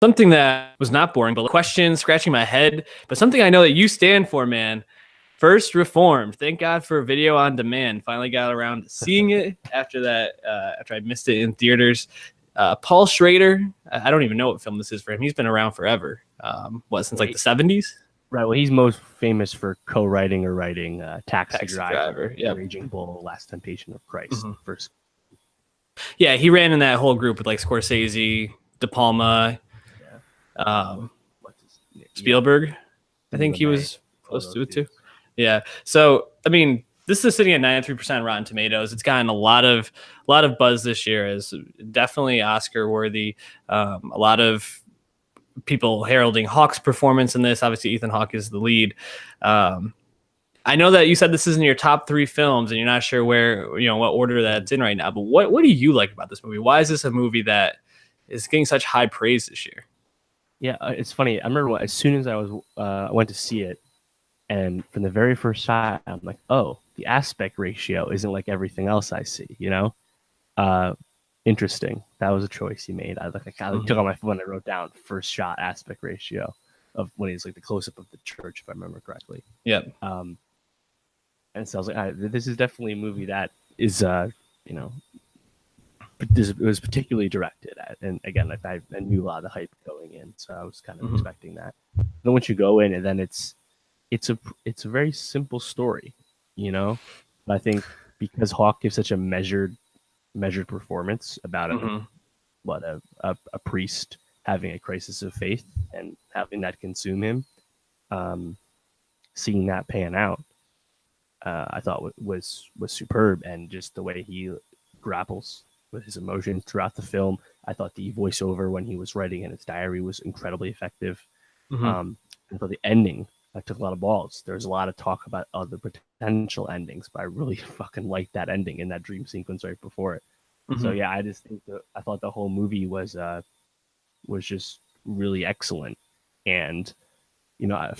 Something that was not boring, but question scratching my head, but something I know that you stand for, man. First Reformed. Thank God for video on demand. Finally got around to seeing it after that. After I missed it in theaters. Paul Schrader. I don't even know what film this is for him. He's been around forever. Since like the 70s? Right. Well, he's most famous for co-writing or writing Taxi Driver, yep. Raging Bull, Last Temptation of Christ. Mm-hmm. First. Yeah, he ran in that whole group with like Scorsese, De Palma, Spielberg. I think he was close to it too. Yeah. So I mean, this is sitting at 93% Rotten Tomatoes. It's gotten a lot of buzz this year. As definitely Oscar worthy. A lot of people heralding Hawke's performance in this. Obviously, Ethan Hawke is the lead. I know that you said this isn't your top 3 films, and you're not sure what order that's in right now. But what do you like about this movie? Why is this a movie that is getting such high praise this year? Yeah, it's funny. I remember as soon as I went to see it, and from the very first shot, I'm like, oh, the aspect ratio isn't like everything else I see. Interesting. That was a choice he made. I took on my phone and I wrote down first shot aspect ratio of when he's like the close up of the church, if I remember correctly. Yeah. And so I was like, this is definitely a movie that is, it was particularly directed at. And again, like I knew a lot of the hype going in, so I was kind of expecting that. Then once you go in, and then it's a very simple story, But I think because Hawke gives such a measured performance about a priest having a crisis of faith and having that consume him, seeing that pan out, I thought was superb, and just the way he grapples with his emotions throughout the film. I thought the voiceover when he was writing in his diary was incredibly effective. And for the ending, I took a lot of balls. There's a lot of talk about other potential endings, but I really fucking liked that ending in that dream sequence right before it. So yeah, I just think I thought the whole movie was just really excellent. And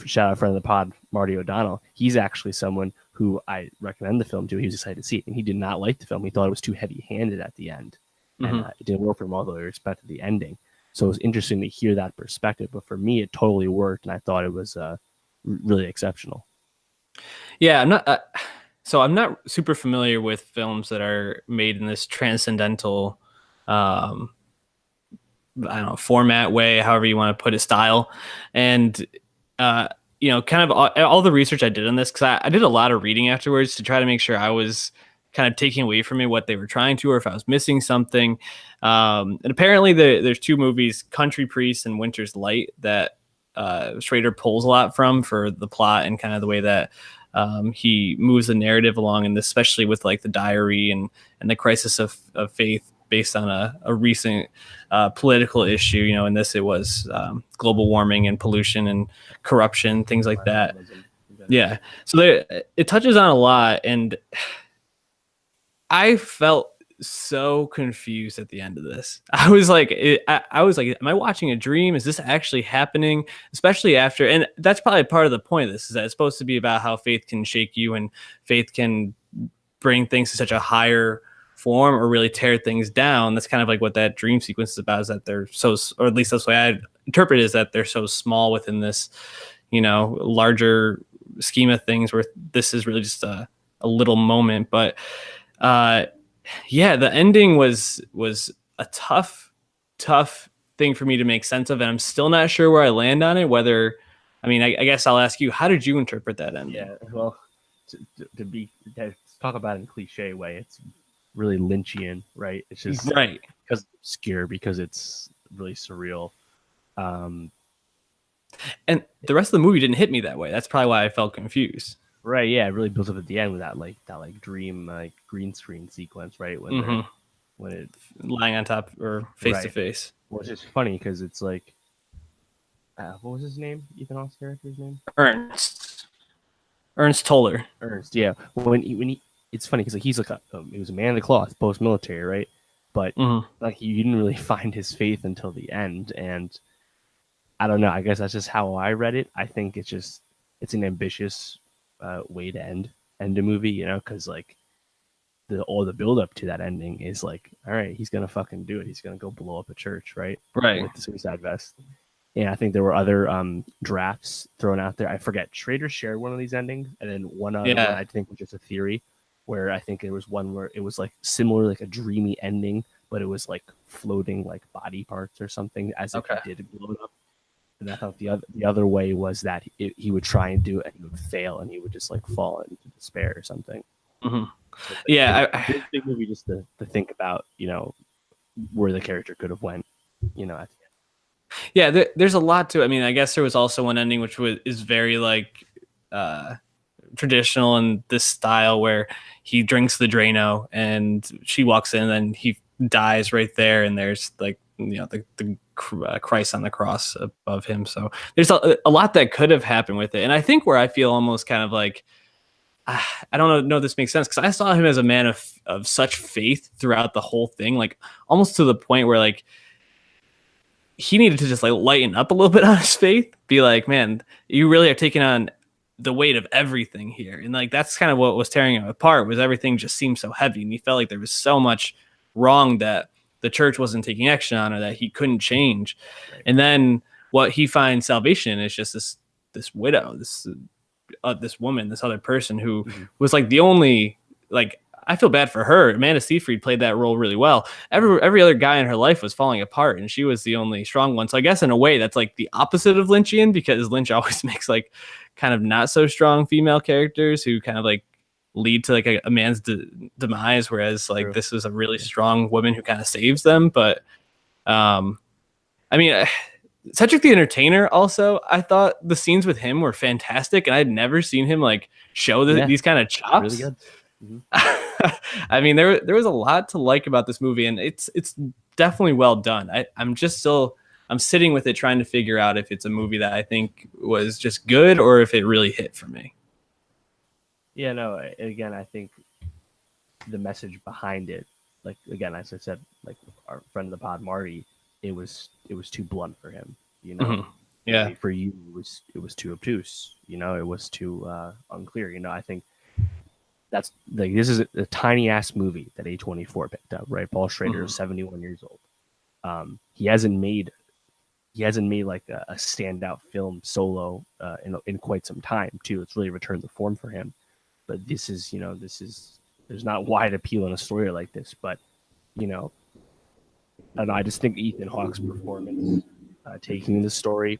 shout out a friend of the pod, Marty O'Donnell. He's actually someone who I recommend the film to. He was excited to see it, and he did not like the film. He thought it was too heavy-handed at the end, and it didn't work for him, although he respected the ending. So it was interesting to hear that perspective. But for me, it totally worked, and I thought it was really exceptional. Yeah, I'm not super familiar with films that are made in this transcendental, I don't know, format way, however you want to put it, style. And kind of all the research I did on this, because I did a lot of reading afterwards to try to make sure I was kind of taking away from me what they were trying to, or if I was missing something. And apparently there's 2 movies, Country Priest and Winter's Light, that Schrader pulls a lot from for the plot and kind of the way that he moves the narrative along, and especially with like the diary and the crisis of faith based on a recent political issue. In this, it was global warming and pollution and corruption, things like that. Yeah. So it touches on a lot, and I felt so confused at the end of this. I was like, am I watching a dream? Is this actually happening? Especially after, and that's probably part of the point of this, is that it's supposed to be about how faith can shake you, and faith can bring things to such a higher form or really tear things down. That's kind of like what that dream sequence is about, is that they're so, or at least that's the way I interpret it, is that they're so small within this, larger scheme of things, where this is really just a little moment. But yeah, the ending was a tough thing for me to make sense of, and I'm still not sure where I land on it. Whether, I guess I'll ask you, how did you interpret that ending? Yeah, well, to talk about it in a cliche way, it's really Lynchian, right? It's just right because it's obscure, because it's really surreal. And the rest of the movie didn't hit me that way. That's probably why I felt confused. Right, yeah, it really builds up at the end with that dream green screen sequence, right? When it lying on top or face to face. Well, it's just funny because it's like, what was his name? Ethan Hawke's character's name? Ernst Toller. Ernst, yeah. When he it's funny because he's like he was a man of the cloth, post military, right? But like you didn't really find his faith until the end, and I don't know. I guess that's just how I read it. I think it's an ambitious way to end a movie, because like the all the build up to that ending is like, all right, he's gonna fucking do it. He's gonna go blow up a church, right? Right. With the suicide vest. And I think there were other drafts thrown out there. I forget. Schrader shared one of these endings, and then one other one Yeah. I think was just a theory, where I think there was one where it was like similar, like a dreamy ending, but it was like floating like body parts or something as if Okay. he did blow it up. And I thought the other way was that he would try and do it and he would fail and he would just like fall into despair or something. Mm-hmm. So it's Yeah. big movie just to think about, where the character could have went, at the Yeah, there's a lot to it. I mean, I guess there was also one ending which is very like traditional in this style where he drinks the Drano and she walks in and he dies right there, and there's like the Christ on the cross above him. So there's a lot that could have happened with it, and I think where I feel almost kind of like I don't know if this makes sense because I saw him as a man of such faith throughout the whole thing, like almost to the point where like he needed to just like lighten up a little bit on his faith, be like, man, you really are taking on the weight of everything here. And like that's kind of what was tearing him apart, was everything just seemed so heavy. And he felt like there was so much wrong that the church wasn't taking action on or that he couldn't change. Right. And then what he finds salvation in is just this widow, this woman, this other person who was like the only, like, I feel bad for her. Amanda Seyfried played that role really well. Every other guy in her life was falling apart, and she was the only strong one. So I guess in a way that's like the opposite of Lynchian, because Lynch always makes like kind of not so strong female characters who kind of like lead to like a man's demise, whereas like this is a really strong woman who kind of saves them. But I mean, Cedric the Entertainer also, I thought the scenes with him were fantastic, and I had never seen him like show these kind of chops. Really good. I mean, there was a lot to like about this movie, and it's definitely well done. I'm sitting with it trying to figure out if it's a movie that I think was just good or if it really hit for me. Yeah, no, again, I think the message behind it, like, again, as I said, like our friend of the pod, Marty, it was too blunt for him, Yeah. For you, it was too obtuse, it was too unclear. I think that's like, this is a tiny ass movie that A24 picked up, right? Paul Schrader is 71 years old. He hasn't made like a standout film solo in quite some time too. It's really returned the form for him. But this is there's not wide appeal in a story like this, but I don't know, I just think Ethan Hawke's performance taking the story,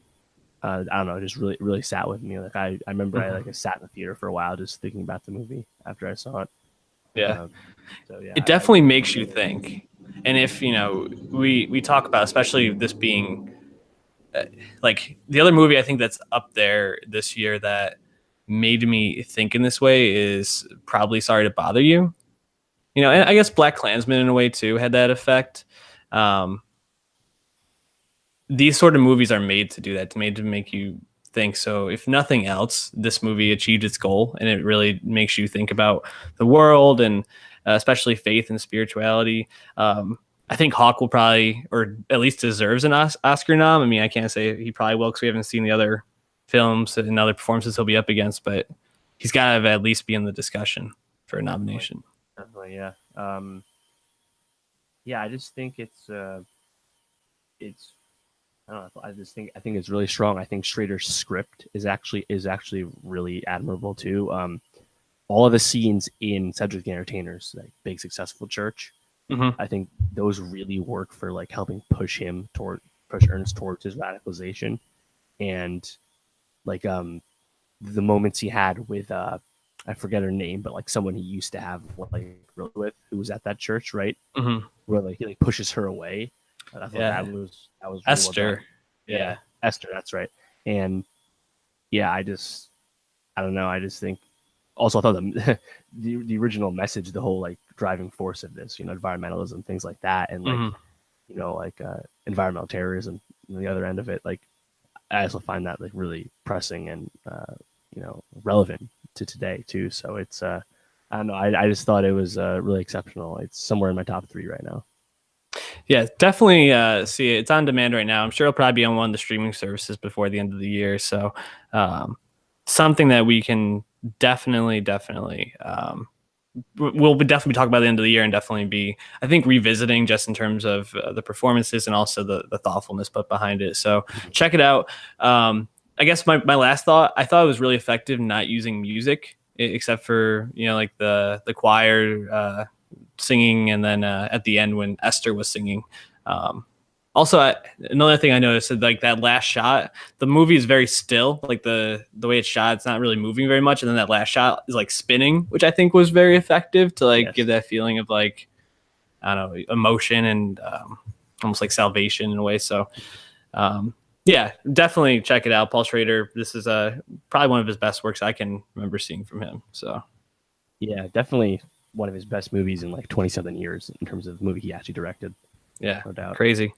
I don't know, just really, really sat with me. Like I remember I sat in the theater for a while just thinking about the movie after I saw it. Yeah. So yeah, it definitely makes you think. And if, we talk about, especially this being like the other movie I think that's up there this year that made me think in this way is probably Sorry to Bother You. And I guess Black Klansman in a way too had that effect. These sort of movies are made to do that, made to make you think. So if nothing else, this movie achieved its goal, and it really makes you think about the world and especially faith and spirituality. I think Hawke will probably, or at least deserves an Oscar nom. I mean, I can't say he probably will because we haven't seen the other films and other performances he'll be up against, but he's got to at least be in the discussion for a nomination. Definitely, yeah. Yeah, I just think it's I don't know. I think it's really strong. I think Schrader's script is actually really admirable too. All of the scenes in Cedric the Entertainer's like big successful church, I think those really work for like helping push Ernest towards his radicalization, and like the moments he had with I forget her name, but like someone he used to have like really with who was at that church, right? Where like he like pushes her away. I thought that was really Esther. Well, yeah, Esther, that's right. And yeah, I don't know. I just think also I thought the original message, the whole like driving force of this, environmentalism, things like that, and like environmental terrorism on the other end of it. Like I also find that like really pressing and relevant to today too. So it's I don't know. I just thought it was really exceptional. It's somewhere in my top 3 right now. Yeah, definitely see it. It's on demand right now. I'm sure it'll probably be on one of the streaming services before the end of the year. So something that we can definitely we'll definitely be talking about the end of the year and definitely be, I think, revisiting just in terms of the performances and also the thoughtfulness put behind it. So check it out. I guess my last thought, I thought it was really effective not using music except for, like the choir singing, and then at the end when Esther was singing. Also, another thing I noticed is like that last shot, the movie is very still. Like the way it's shot, it's not really moving very much, and then that last shot is like spinning, which I think was very effective to like give that feeling of like, I don't know, emotion and almost like salvation in a way. So yeah, definitely check it out. Paul Schrader. This is probably one of his best works I can remember seeing from him. So yeah, definitely one of his best movies in like 20 something years in terms of the movie he actually directed. Yeah, no doubt. crazy.